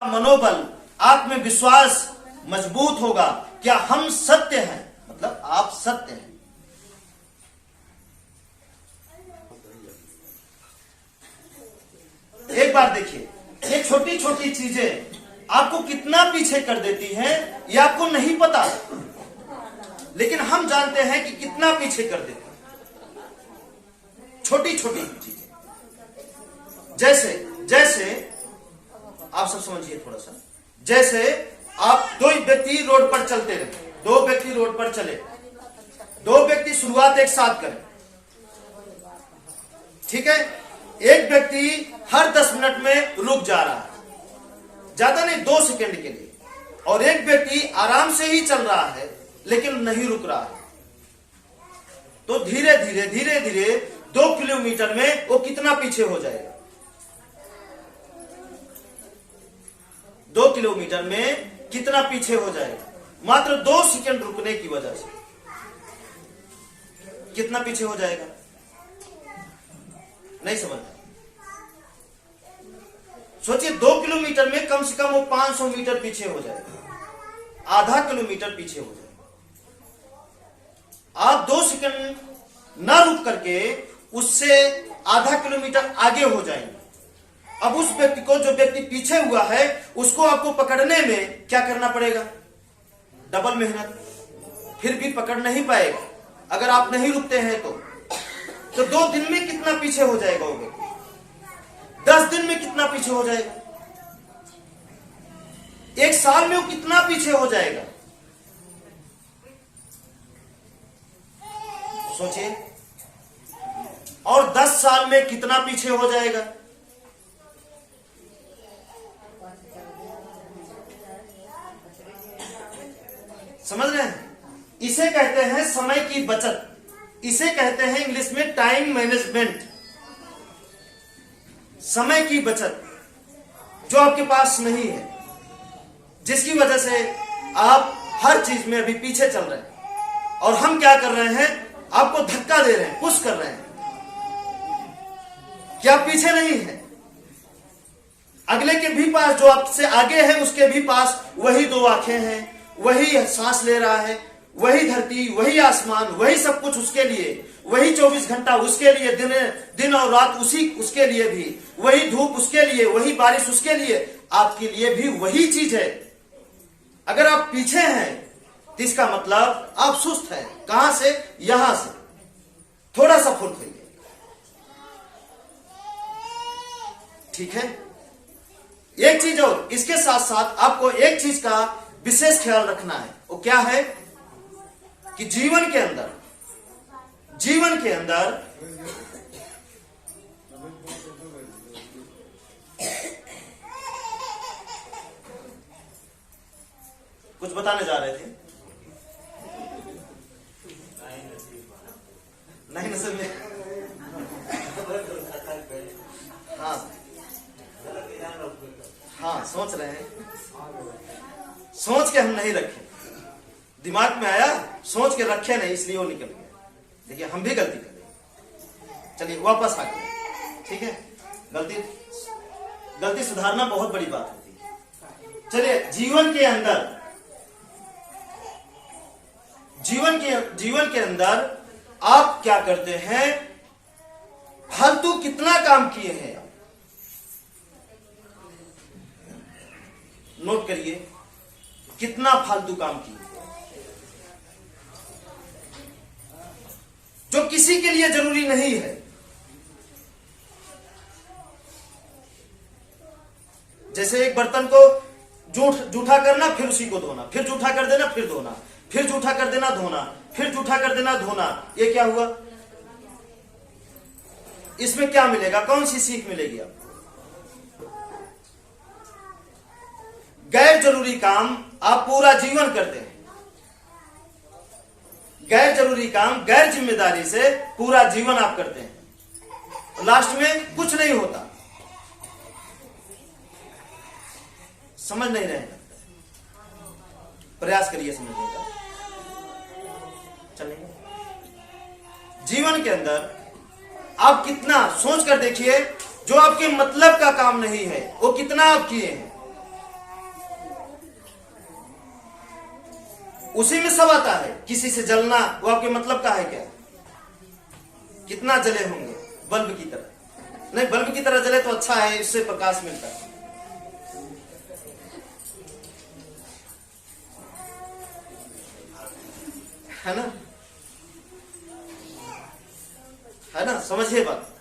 मनोबल, आत्मविश्वास मजबूत होगा। क्या हम सत्य हैं, मतलब आप सत्य हैं। एक बार देखिए, ये छोटी छोटी चीजें आपको कितना पीछे कर देती हैं, ये आपको नहीं पता, लेकिन हम जानते हैं कि कितना पीछे कर देती हैं छोटी छोटी चीजें। जैसे आप सब समझिए थोड़ा सा। जैसे आप दो व्यक्ति रोड पर चलते रहे, दो व्यक्ति रोड पर चले, दो व्यक्ति शुरुआत एक साथ करें, ठीक है। एक व्यक्ति हर 10 मिनट में रुक जा रहा है, ज्यादा नहीं 2 सेकंड के लिए, और एक व्यक्ति आराम से ही चल रहा है लेकिन नहीं रुक रहा है। तो धीरे धीरे 2 किलोमीटर में वो कितना पीछे हो जाएगा? 2 किलोमीटर में कितना पीछे हो जाएगा? मात्र 2 सेकंड रुकने की वजह से कितना पीछे हो जाएगा? नहीं समझता। सोचिए 2 किलोमीटर में कम से कम वो 500 मीटर पीछे हो जाएगा, आधा किलोमीटर पीछे हो जाएगा। आप 2 सेकंड ना रुक करके उससे आधा किलोमीटर आगे हो जाएंगे। अब उस व्यक्ति को, जो व्यक्ति पीछे हुआ है, उसको आपको पकड़ने में क्या करना पड़ेगा? डबल मेहनत। फिर भी पकड़ नहीं पाएगा अगर आप नहीं रुकते हैं तो 2 दिन में कितना पीछे हो जाएगा वो व्यक्ति? 10 दिन में कितना पीछे हो जाएगा? 1 साल में वो कितना पीछे हो जाएगा? सोचिए। और 10 साल में कितना पीछे हो जाएगा? समझ रहे हैं? इसे कहते हैं समय की बचत, इसे कहते हैं इंग्लिश में टाइम मैनेजमेंट। समय की बचत जो आपके पास नहीं है, जिसकी वजह से आप हर चीज में अभी पीछे चल रहे हैं। और हम क्या कर रहे हैं? आपको धक्का दे रहे हैं, पुश कर रहे हैं कि आप पीछे नहीं है। अगले के भी पास, जो आपसे आगे है, उसके भी पास वही 2 आंखें हैं, वही सांस ले रहा है, वही धरती, वही आसमान, वही सब कुछ उसके लिए, वही 24 घंटा उसके लिए, दिन और रात उसके लिए भी, वही धूप उसके लिए, वही बारिश उसके लिए, आपके लिए भी वही चीज है। अगर आप पीछे हैं तो इसका मतलब आप सुस्त हैं। कहां से? यहां से। थोड़ा सा फुल करिए, ठीक है। एक चीज और, इसके साथ साथ आपको एक चीज का विशेष ख्याल रखना है। वो क्या है? कि जीवन के अंदर कुछ बताने जा रहे थे, नहीं नसल में। हाँ, सोच रहे हैं, सोच के हम नहीं रखे, दिमाग में आया, सोच के रखे नहीं, इसलिए वो निकल गया। देखिए, हम भी गलती करें। चलिए वापस आ गए, ठीक है। गलती सुधारना बहुत बड़ी बात होती है। चलिए, जीवन के अंदर आप क्या करते हैं? फालतू कितना काम किए हैं? नोट करिए, कितना फालतू काम किए जो किसी के लिए जरूरी नहीं है। जैसे एक बर्तन को जूठा करना, फिर उसी को धोना, फिर जूठा कर देना, फिर धोना, फिर जूठा कर देना, धोना, फिर जूठा कर देना, धोना। ये क्या हुआ? इसमें क्या मिलेगा? कौन सी सीख मिलेगी आपको? गैर जरूरी काम आप पूरा जीवन करते हैं, गैर जरूरी काम, गैर जिम्मेदारी से पूरा जीवन आप करते हैं, लास्ट में कुछ नहीं होता। समझ नहीं रहे? प्रयास करिए समझने का। चलिए, जीवन के अंदर आप कितना सोच कर देखिए, जो आपके मतलब का काम नहीं है, वो कितना आप किए हैं। उसी में सब आता है। किसी से जलना वो आपके मतलब का है क्या? कितना जले होंगे? बल्ब की तरह नहीं, बल्ब की तरह जले तो अच्छा है, इससे प्रकाश मिलता है ना? है ना? समझिए बात।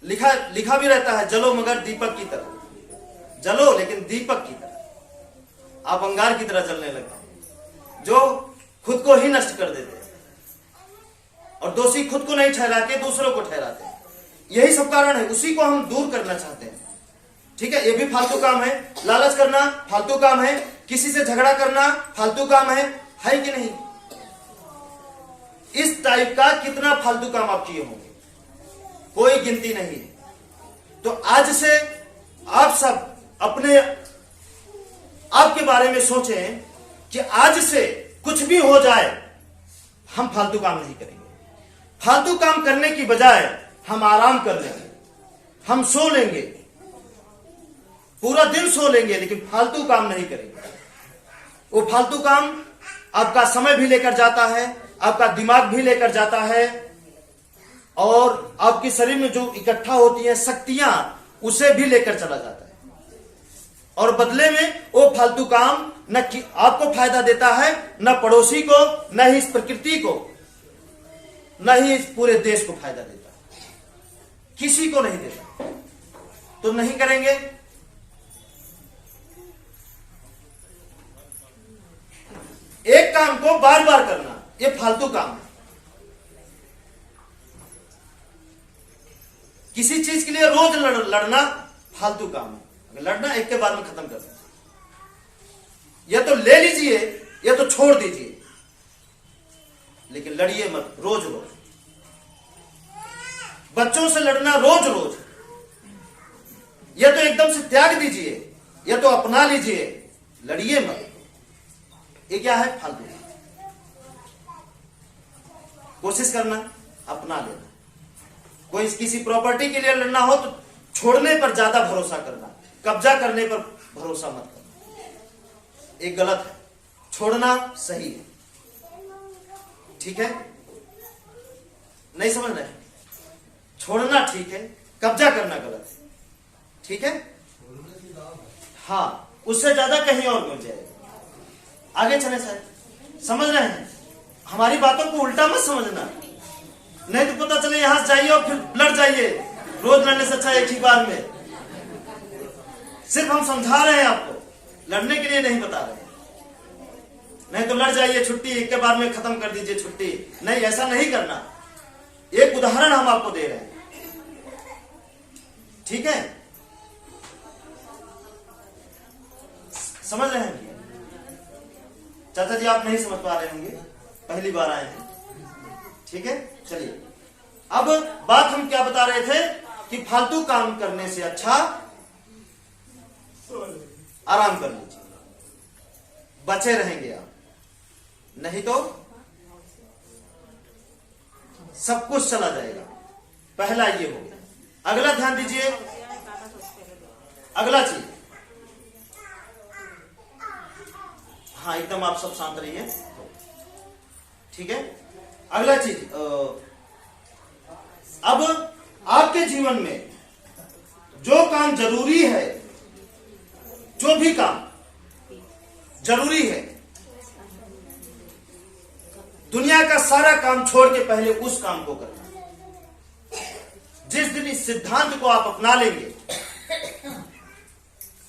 लिखा भी रहता है, जलो मगर दीपक की तरह। जलो लेकिन दीपक की तरह। आप अंगार की तरह जलने लगते हैं, जो खुद को ही नष्ट कर देते हैं, और दोषी खुद को नहीं ठहराते, दूसरों को ठहराते हैं। यही सब कारण है, उसी को हम दूर करना चाहते हैं। ठीक है, ये भी फालतू काम है। लालच करना फालतू काम है, किसी से झगड़ा करना फालतू काम है कि नहीं? इस टाइप का कितना फालतू काम आप किए होंगे, कोई गिनती नहीं। तो आज से आप सब अपने आपके बारे में सोचें कि आज से कुछ भी हो जाए, हम फालतू काम नहीं करेंगे। फालतू काम करने की बजाय हम आराम कर लेंगे, हम सो लेंगे, पूरा दिन सो लेंगे, लेकिन फालतू काम नहीं करेंगे। वो फालतू काम आपका समय भी लेकर जाता है, आपका दिमाग भी लेकर जाता है, और आपके शरीर में जो इकट्ठा होती है शक्तियां, उसे भी लेकर चला जाता है। और बदले में वो फालतू काम न आपको फायदा देता है, न पड़ोसी को, न ही इस प्रकृति को, न ही इस पूरे देश को फायदा देता, किसी को नहीं देता। तो नहीं करेंगे। एक काम को बार बार करना, ये फालतू काम है। किसी चीज के लिए रोज लड़ना फालतू काम है। अगर लड़ना, एक के बाद में खत्म करना, या तो ले लीजिए या तो छोड़ दीजिए, लेकिन लड़िए मत रोज रोज। बच्चों से लड़ना रोज रोज, या तो एकदम से त्याग दीजिए या तो अपना लीजिए, लड़िए मत। ये क्या है? फालतू। कोशिश करना अपना लेना। कोई किसी प्रॉपर्टी के लिए लड़ना हो तो छोड़ने पर ज्यादा भरोसा करना, कब्जा करने पर भरोसा मत करना। एक गलत है, छोड़ना सही है। ठीक है, नहीं समझ रहे? छोड़ना ठीक है, कब्जा करना गलत है। ठीक है, हाँ, उससे ज्यादा कहीं और पहुंच जाएगा। आगे चले सर, समझ रहे हैं? हमारी बातों को उल्टा मत समझना, नहीं तो पता चले यहां से जाइए और फिर लड़ जाइए। रोज लड़ने से अच्छा एक ही बार में। सिर्फ हम समझा रहे हैं आपको, लड़ने के लिए नहीं बता रहे हैं। नहीं तो लड़ जाइए, छुट्टी एक के बार में खत्म कर दीजिए छुट्टी। नहीं, ऐसा नहीं करना। एक उदाहरण हम आपको दे रहे हैं। ठीक है, समझ रहे हैं? चाचा जी आप नहीं समझ पा रहे होंगे, पहली बार आए हैं। ठीक है, चलिए अब बात हम क्या बता रहे थे कि फालतू काम करने से अच्छा आराम कर लीजिए, बचे रहेंगे आप। नहीं तो सब कुछ चला जाएगा। पहला ये हो गया। अगला ध्यान दीजिए, अगला चीज, हाँ एकदम आप सब शांत रहिए। ठीक है, अगला चीज, अब आपके जीवन में जो काम जरूरी है, जो भी काम जरूरी है, दुनिया का सारा काम छोड़ के पहले उस काम को करना। जिस दिन इस सिद्धांत को आप अपना लेंगे,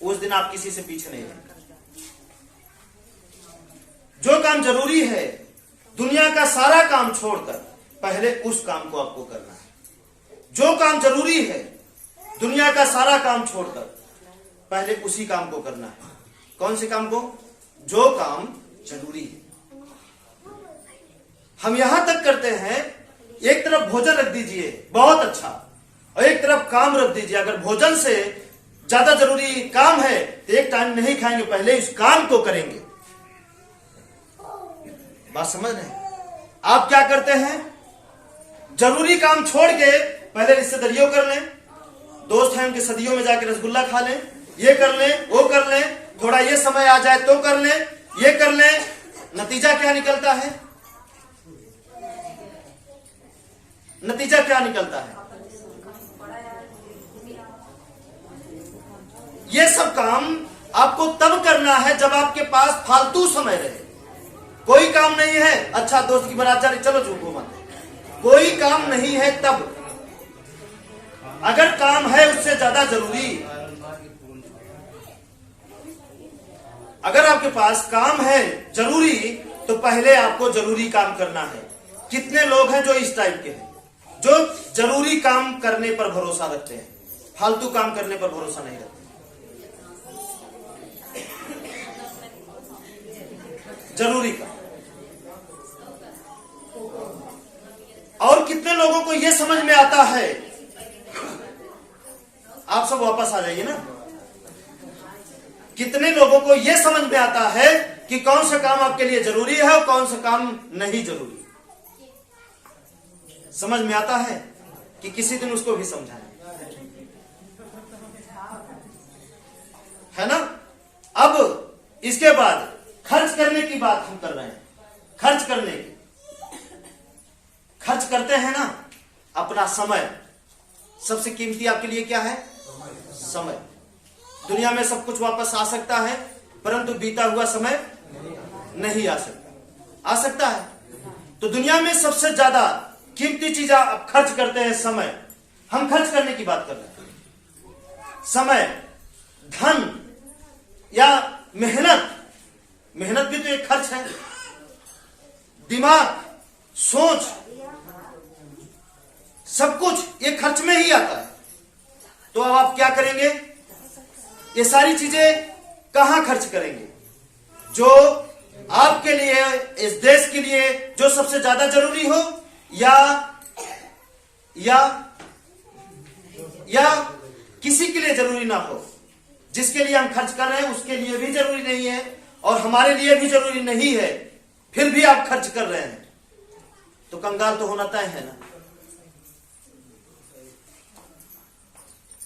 उस दिन आप किसी से पीछे नहीं रहेंगे। जो काम जरूरी है, दुनिया का सारा काम छोड़कर पहले उस काम को आपको करना है। जो काम जरूरी है, दुनिया का सारा काम छोड़कर पहले उसी काम को करना है। कौन से काम को? जो काम जरूरी है। हम यहां तक करते हैं, एक तरफ भोजन रख दीजिए, बहुत अच्छा, और एक तरफ काम रख दीजिए। अगर भोजन से ज्यादा जरूरी काम है तो एक टाइम नहीं खाएंगे, पहले इस काम को करेंगे। बात समझ रहे हैं? आप क्या करते हैं? जरूरी काम छोड़ के पहले रिश्तेदारियों कर लें, दोस्त हैं उनके सदियों में जाके रसगुल्ला खा लें, ये कर लें, वो कर लें, थोड़ा ये समय आ जाए तो कर लें, ये कर लें, नतीजा क्या निकलता है? नतीजा क्या निकलता है? ये सब काम आपको तब करना है जब आपके पास फालतू समय रहे। कोई काम नहीं है, अच्छा दोस्त की बारात जा रही, चलो झूठो मत, कोई काम नहीं है तब। अगर काम है उससे ज्यादा जरूरी, अगर आपके पास काम है जरूरी, तो पहले आपको जरूरी काम करना है। कितने लोग हैं जो इस टाइप के हैं, जो जरूरी काम करने पर भरोसा रखते हैं, फालतू काम करने पर भरोसा नहीं रखते। जरूरी काम। और कितने लोगों को यह समझ में आता है, आप सब वापस आ जाइए ना, कितने लोगों को यह समझ में आता है कि कौन सा काम आपके लिए जरूरी है और कौन सा काम नहीं जरूरी? समझ में आता है कि किसी दिन उसको भी समझाएं, है ना? अब इसके बाद खर्च करने की बात हम कर रहे हैं। खर्च करने की, खर्च करते हैं ना अपना समय। सबसे कीमती आपके लिए क्या है? समय। दुनिया में सब कुछ वापस आ सकता है, परंतु बीता हुआ समय नहीं आ सकता। आ सकता है तो दुनिया में सबसे ज्यादा कीमती चीज आप खर्च करते हैं समय। हम खर्च करने की बात कर रहे हैं। समय, धन या मेहनत, मेहनत भी तो एक खर्च है। दिमाग, सोच, सब कुछ ये खर्च में ही आता है। तो अब आप क्या करेंगे? ये सारी चीजें कहां खर्च करेंगे? जो आपके लिए, इस देश के लिए जो सबसे ज्यादा जरूरी हो, या किसी के लिए जरूरी ना हो। जिसके लिए हम खर्च कर रहे हैं उसके लिए भी जरूरी नहीं है और हमारे लिए भी जरूरी नहीं है, फिर भी आप खर्च कर रहे हैं, तो कंगाल तो होना तय है ना।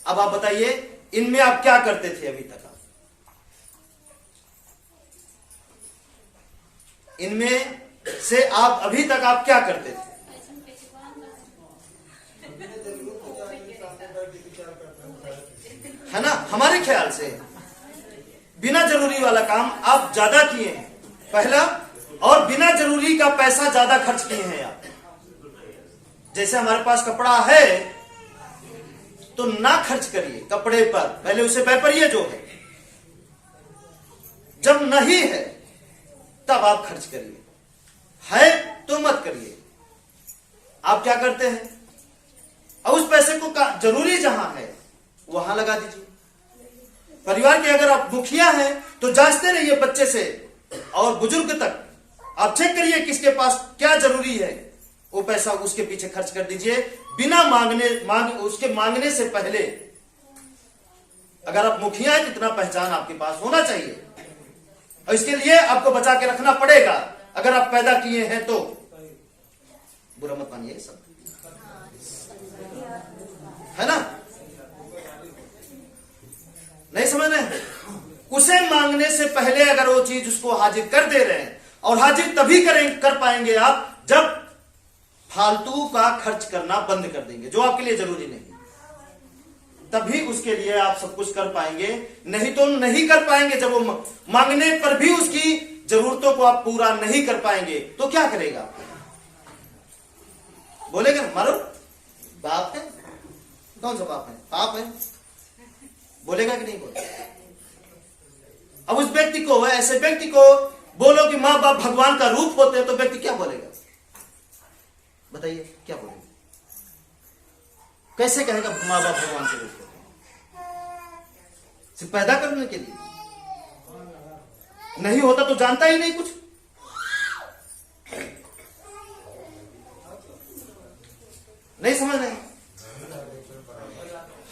अब आप बताइए, इनमें आप क्या करते थे अभी तक? इनमें से आप अभी तक आप क्या करते थे? है ना? हमारे ख्याल से बिना जरूरी वाला काम आप ज्यादा किए हैं, पहला, और बिना जरूरी का पैसा ज्यादा खर्च किए हैं आप। जैसे हमारे पास कपड़ा है तो ना खर्च करिए कपड़े पर, पहले उसे व्यापारिये जो है। जब नहीं है तब आप खर्च करिए, है तो मत करिए। आप क्या करते हैं? और उस पैसे को जरूरी जहां है वहां लगा दीजिए। परिवार के अगर आप मुखिया हैं तो जांचते रहिए बच्चे से और बुजुर्ग तक, आप चेक करिए किसके पास क्या जरूरी है, वो पैसा उसके पीछे खर्च कर दीजिए बिना उसके मांगने से पहले। अगर आप मुखिया हैं, इतना पहचान आपके पास होना चाहिए और इसके लिए आपको बचा के रखना पड़ेगा। अगर आप पैदा किए हैं तो बुरा मत मानिए, सब है ना? नहीं समझ रहे हैं? उसे मांगने से पहले अगर वो चीज उसको हाजिर कर दे रहे हैं, और हाजिर तभी कर पाएंगे आप जब फालतू का खर्च करना बंद कर देंगे, जो आपके लिए जरूरी नहीं, तभी उसके लिए आप सब कुछ कर पाएंगे। नहीं तो नहीं कर पाएंगे। जब वो मांगने पर भी उसकी जरूरतों को आप पूरा नहीं कर पाएंगे तो क्या करेगा? बोलेगा मारो, बाप है, कौन सा बाप है? पाप है, बोलेगा कि नहीं बोलेगा? अब उस व्यक्ति को, ऐसे व्यक्ति को बोलो कि मां बाप भगवान का रूप होते हैं, तो व्यक्ति क्या बोलेगा? बताइए क्या बोलेगा? कैसे कहेगा मां बाप भगवान के रूप होते हैं? सिर्फ पैदा करने के लिए नहीं होता तो जानता ही नहीं कुछ। नहीं समझ रहे?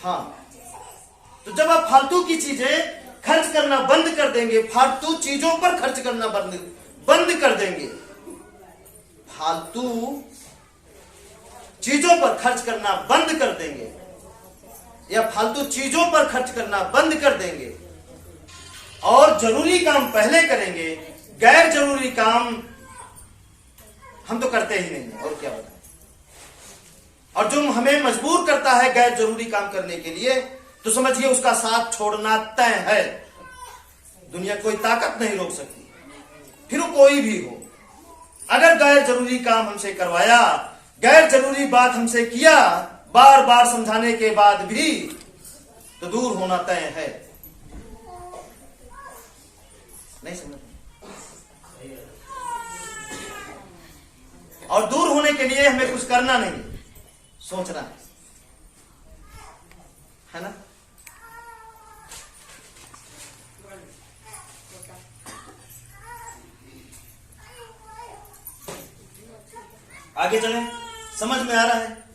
हाँ, तो जब आप फालतू की चीजें खर्च करना बंद कर देंगे, फालतू चीजों पर खर्च करना बंद कर देंगे, फालतू चीजों पर खर्च करना बंद कर देंगे, या फालतू चीजों पर खर्च करना बंद कर देंगे और जरूरी काम पहले करेंगे, गैर जरूरी काम हम तो करते ही नहीं है, और क्या बताएं। और जो हमें मजबूर करता है गैर जरूरी काम करने के लिए, तो समझिए उसका साथ छोड़ना तय है। दुनिया कोई ताकत नहीं रोक सकती, फिर वो कोई भी हो। अगर गैर जरूरी काम हमसे करवाया, गैर जरूरी बात हमसे किया, बार बार समझाने के बाद भी, तो दूर होना तय है। नहीं समझ? और दूर होने के लिए हमें कुछ करना नहीं, सोचना है ना? आगे चलें, समझ में आ रहा है?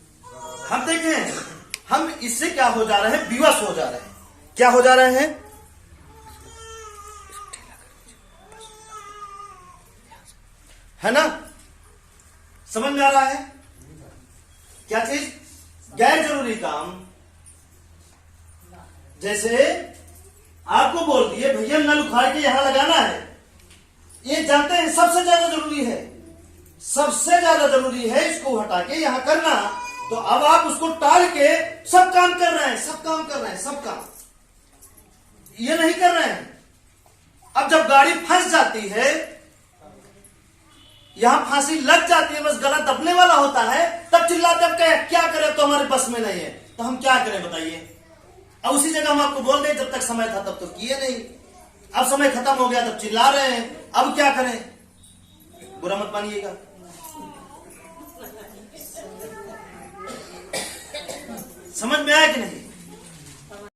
हम देखें, हम इससे क्या हो जा रहे हैं, विवश हो जा रहे हैं। क्या हो जा रहे हैं? है ना? समझ में आ रहा है? क्या चीज? गैर जरूरी काम। जैसे आपको बोल दिए भैया नल उखाड़ के यहां लगाना है, ये जानते हैं सबसे ज्यादा जरूरी है, सबसे ज्यादा जरूरी है इसको हटा के यहां करना। तो अब आप उसको टाल के सब काम कर रहे हैं, सब काम कर रहे हैं, सब काम ये नहीं कर रहे हैं। अब जब गाड़ी फंस जाती है, यहां फांसी लग जाती है, बस गला दबने वाला होता है, तब चिल्लाते अब क्या करें, तो हमारे बस में नहीं है, तो हम क्या करें बताइए? अब उसी जगह हम आपको बोल दें जब तक समय था तब तो किए नहीं, अब समय खत्म हो गया तब चिल्ला रहे हैं, अब क्या करें? बुरा मत मानिएगा। समझ में आया कि नहीं?